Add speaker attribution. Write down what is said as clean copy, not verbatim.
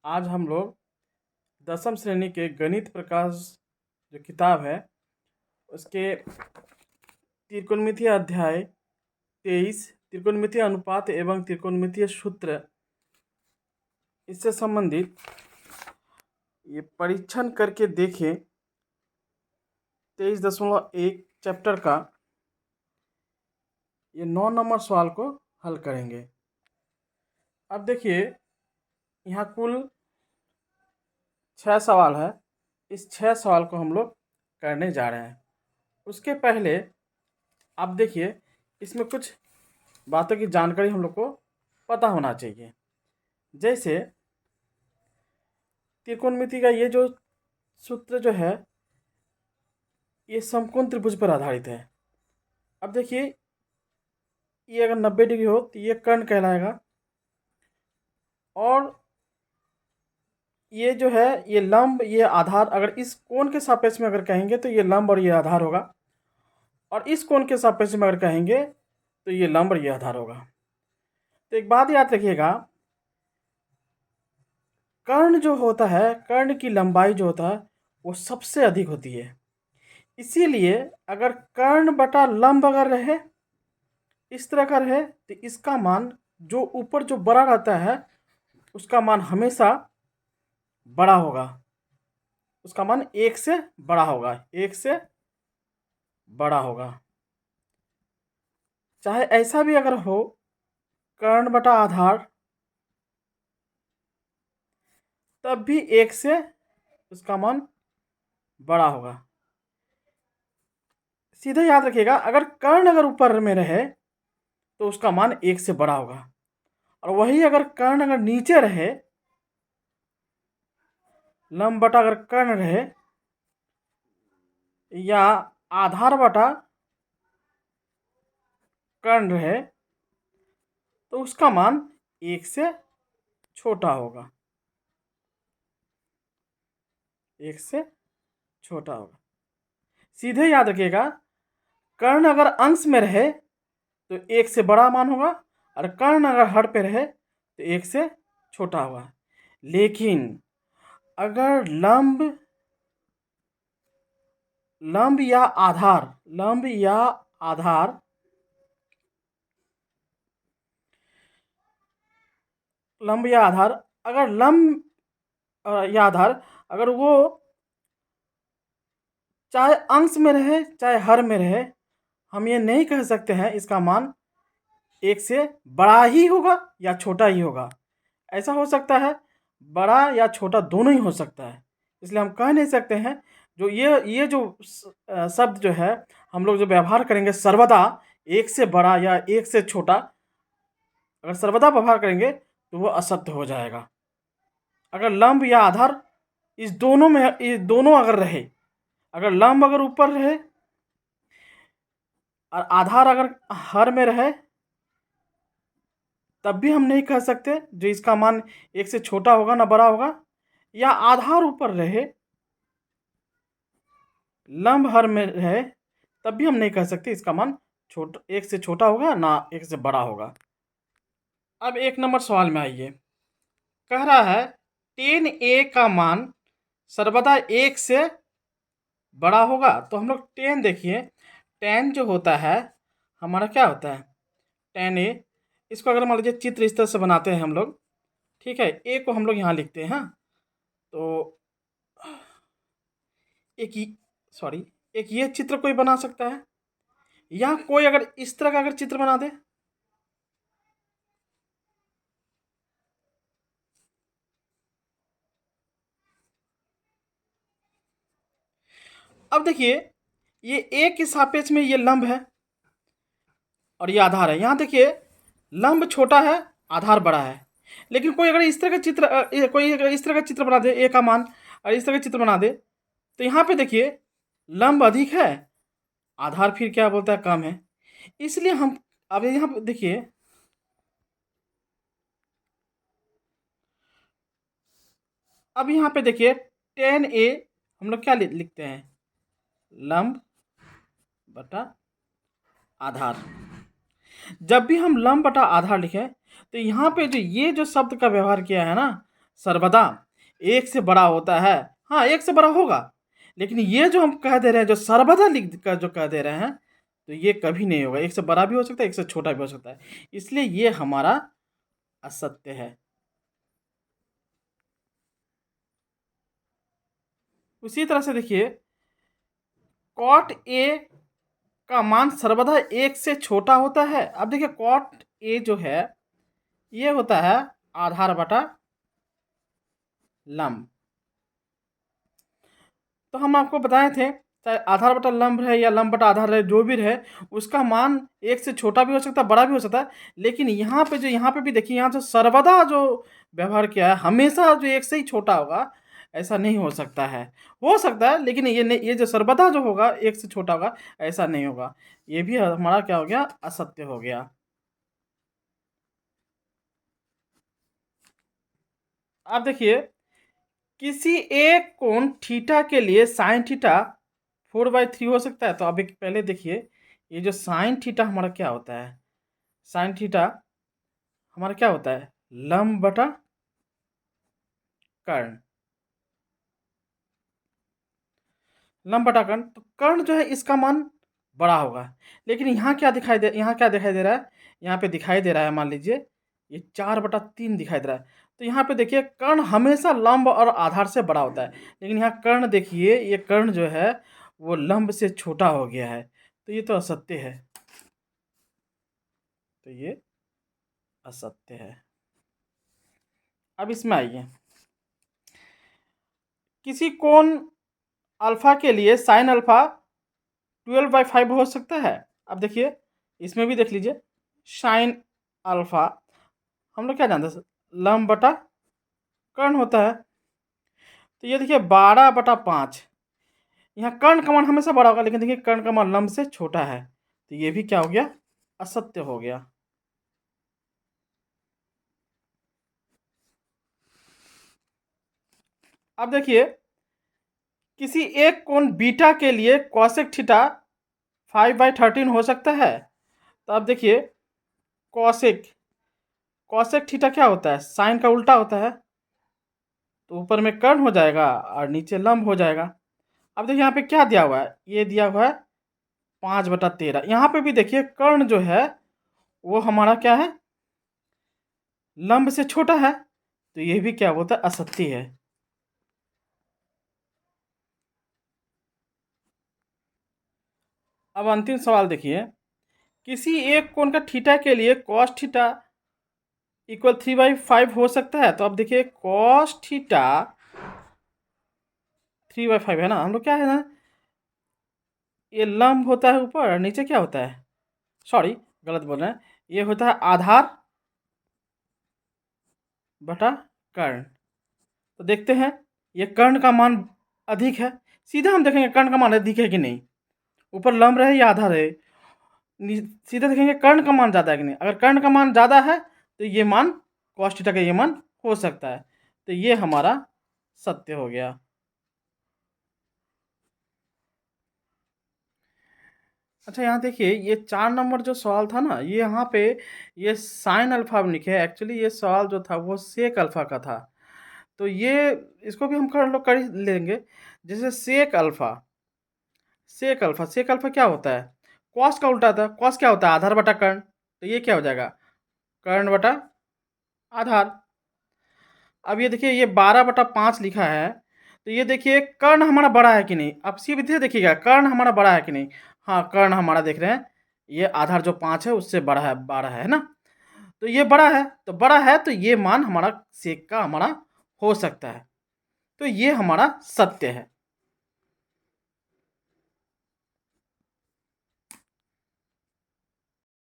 Speaker 1: आज हम लोग 10वीं श्रेणी के गणित प्रकाश जो किताब है उसके त्रिकोणमितीय अध्याय 23 त्रिकोणमितीय अनुपात एवं त्रिकोणमितीय सूत्र इससे संबंधित ये परीक्षण करके देखें 23.1 चैप्टर का ये 9 नंबर सवाल को हल करेंगे। अब देखिए यहाँ कुल 6 सवाल है। इस 6 सवाल को हम लोग करने जा रहे हैं। उसके पहले आप देखिए इसमें कुछ बातों की जानकारी हम लोग को पता होना चाहिए। जैसे त्रिकोणमिति का ये जो सूत्र जो है ये समकोण त्रिभुज पर आधारित है। अब देखिए ये अगर 90 डिग्री हो तो ये कर्ण कहलाएगा, और ये जो है ये लंब ये आधार, अगर इस कोण के सापेक्ष में अगर कहेंगे तो ये लंब और ये आधार होगा, और इस कोण के सापेक्ष में अगर कहेंगे तो ये लंब और ये आधार होगा। तो एक बात याद रखिएगा, कर्ण जो होता है, कर्ण की लंबाई जो होता है वो सबसे अधिक होती है। इसीलिए अगर कर्ण बटा लंब अगर रहे इस तरह का रहे तो इसका मान जो ऊपर जो बड़ा रहता है उसका मान हमेशा बड़ा होगा, उसका मान 1 से बड़ा होगा, 1 से बड़ा होगा। चाहे ऐसा भी अगर हो कर्ण बटा आधार तब भी 1 से उसका मान बड़ा होगा। सीधे याद रखिएगा, अगर कर्ण अगर ऊपर में रहे तो उसका मान 1 से बड़ा होगा, और वही अगर कर्ण अगर नीचे रहे, लंब बटा अगर कर्ण रहे या आधार बटा कर्ण रहे तो उसका मान 1 से छोटा होगा, 1 से छोटा होगा। सीधे याद रखिएगा, कर्ण अगर अंश में रहे तो 1 से बड़ा मान होगा, और कर्ण अगर हर पे रहे तो 1 से छोटा होगा। लेकिन अगर लंब या आधार, लंब या आधार लंब या आधार अगर लंब या आधार अगर वो चाहे अंश में रहे चाहे हर में रहे, हम ये नहीं कह सकते हैं इसका मान 1 से बड़ा ही होगा या छोटा ही होगा। ऐसा हो सकता है बड़ा या छोटा दोनों ही हो सकता है, इसलिए हम कह नहीं सकते हैं। जो ये जो शब्द जो है हम लोग जो व्यवहार करेंगे सर्वदा 1 से बड़ा या 1 से छोटा, अगर सर्वदा व्यवहार करेंगे तो वो असत्य हो जाएगा। अगर लंब या आधार इस दोनों में, ये दोनों अगर रहे, अगर लंब अगर ऊपर रहे और आधार अगर हर में रहे तब भी हम नहीं कह सकते जो इसका मान 1 से छोटा होगा ना बड़ा होगा, या आधार ऊपर रहे लंब हर में रहे तब भी हम नहीं कह सकते इसका मान 1 से छोटा होगा ना 1 से बड़ा होगा। अब 1 नंबर सवाल में आइए, कह रहा है tan a का मान सर्वदा 1 से बड़ा होगा। तो हम लोग tan देखिए, tan जो होता है हमारा क्या होता है, tan a, इसको अगर मान लीजिए चित्र इस तरह से बनाते हैं हम लोग, ठीक है, a को हम लोग यहाँ लिखते हैं। हाँ, तो एक ये चित्र कोई बना सकता है, या कोई अगर इस तरह का अगर चित्र बना दे, अब देखिए ये a के सापेक्ष में ये लंब है और ये आधार है। यहाँ देखिए लंब छोटा है आधार बड़ा है, लेकिन कोई अगर इस तरह का चित्र कोई अगर इस तरह का चित्र बना दे a का मान और इस तरह का चित्र बना दे, तो यहाँ पे देखिए लंब अधिक है आधार फिर क्या बोलता है कम है। इसलिए हम अब यहाँ पे देखिए, अब यहाँ पे देखिए tan a हम लोग क्या लिखते हैं, लंब बटा आधार। जब भी हम लंब बटा आधार लिखें तो यहाँ पे जो ये जो शब्द का व्यवहार किया है ना, सर्वदा एक से बड़ा होता है। हाँ, एक से बड़ा होगा, लेकिन ये जो हम कह दे रहे हैं, जो सर्वदा लिख कर जो कह दे रहे हैं, तो ये कभी नहीं होगा। एक से बड़ा भी हो सकता है, एक से छोटा भी हो सकता है, इसलिए ये हमारा असत्य है। उसी तरह से देखिए, कॉट ए का मान सर्वदा एक से छोटा होता है। अब देखिए, कॉट ए जो है ये होता है आधार बटा लंब। तो हम आपको बताए थे, चाहे आधार बटा लंब रहे या लंब बटा आधार रहे, जो भी रहे, उसका मान एक से छोटा भी हो सकता है, बड़ा भी हो सकता है। लेकिन यहाँ पे यहाँ पे भी देखिए, यहाँ जो सर्वदा जो व्यवहार किया है, हमेशा जो एक से ही छोटा होगा, ऐसा नहीं हो सकता है। हो सकता है, लेकिन ये नहीं, ये जो सर्वदा जो होगा एक से छोटा होगा, ऐसा नहीं होगा। ये भी हमारा क्या हो गया, असत्य हो गया। आप देखिए, किसी एक कोण थीटा के लिए साइन थीटा 4/3 हो सकता है। तो अभी पहले देखिए, ये जो साइन थीटा हमारा क्या होता है, साइन थीटा हमारा क्या होता है, लंब बटा कर्ण। लंब बटा कर्ण, तो कर्ण जो है इसका मान बड़ा होगा। लेकिन यहाँ क्या दिखाई दे, यहाँ क्या दिखाई दे रहा है, यहाँ पे दिखाई दे रहा है, मान लीजिए ये 4/3 दिखाई दे रहा है। तो यहाँ पे देखिए, कर्ण हमेशा लंब और आधार से बड़ा होता है, लेकिन यहाँ कर्ण देखिए, ये कर्ण जो है वो लंब से छोटा हो गया है। तो ये तो असत्य है, तो ये असत्य है। अब इसमें आइए, किसी कोण अल्फा के लिए साइन अल्फा 12/5 हो सकता है। अब देखिए, इसमें भी देख लीजिए, साइन अल्फा हम लोग क्या जानते हैं, लंब बटा कर्ण होता है। तो ये देखिए 12/5, यहाँ कर्ण का मान हमेशा बड़ा होगा, लेकिन देखिए कर्ण का मान लंब से छोटा है, तो ये भी क्या हो गया, असत्य हो गया। अब देखिए, किसी एक कोण बीटा के लिए कॉसेक थीटा 5/13 हो सकता है। तो अब देखिए, कॉसेक कॉसेक थीटा क्या होता है, साइन का उल्टा होता है। तो ऊपर में कर्ण हो जाएगा और नीचे लंब हो जाएगा। अब देखिए, यहाँ पे क्या दिया हुआ है, ये दिया हुआ है 5/13। यहाँ पे भी देखिए, कर्ण जो है वो हमारा क्या है, लंब से छोटा है, तो ये भी क्या होता है, असत्य है। अब अंतिम सवाल देखिए, किसी एक कोण का थीटा के लिए कॉस थीटा इक्वल 3/5 हो सकता है। तो अब देखिए, कॉस थीटा 3/5 है ना, हम लोग क्या है ना, ये लंब होता है ऊपर और नीचे क्या होता है, सॉरी गलत बोल रहे हैं, ये होता है आधार बटा कर्ण। तो देखते हैं, ये कर्ण का मान अधिक है, सीधा हम देखेंगे कर्ण का मान अधिक है कि नहीं, ऊपर लंब रहे या आधा रहे, सीधे देखेंगे कर्ण का मान ज़्यादा है कि नहीं। अगर कर्ण का मान ज़्यादा है, तो ये मान कॉस थीटा का ये मान हो सकता है। तो ये हमारा सत्य हो गया। अच्छा, यहाँ देखिए, ये 4 नंबर जो सवाल था ना, ये यहाँ पे ये साइन अल्फा में लिखे है। एक्चुअली ये सवाल जो था वो सेक अल्फा का था। तो ये इसको भी हम कर ही लेंगे। जैसे सेक अल्फा क्या होता है, कॉस का उल्टा था। कॉस क्या होता है, आधार बटा कर्ण। तो ये क्या हो जाएगा, कर्ण बटा आधार। अब ये देखिए, ये 12/5 लिखा है। तो ये देखिए, कर्ण हमारा बड़ा है कि नहीं, अब सीधे देखिएगा कर्ण हमारा बड़ा है कि नहीं। हाँ, कर्ण हमारा देख रहे हैं, ये आधार जो 5 है उससे बड़ा है, 12 है ना। तो ये बड़ा है, तो बड़ा है, तो ये मान हमारा सेक का हमारा हो सकता है। तो ये हमारा सत्य है।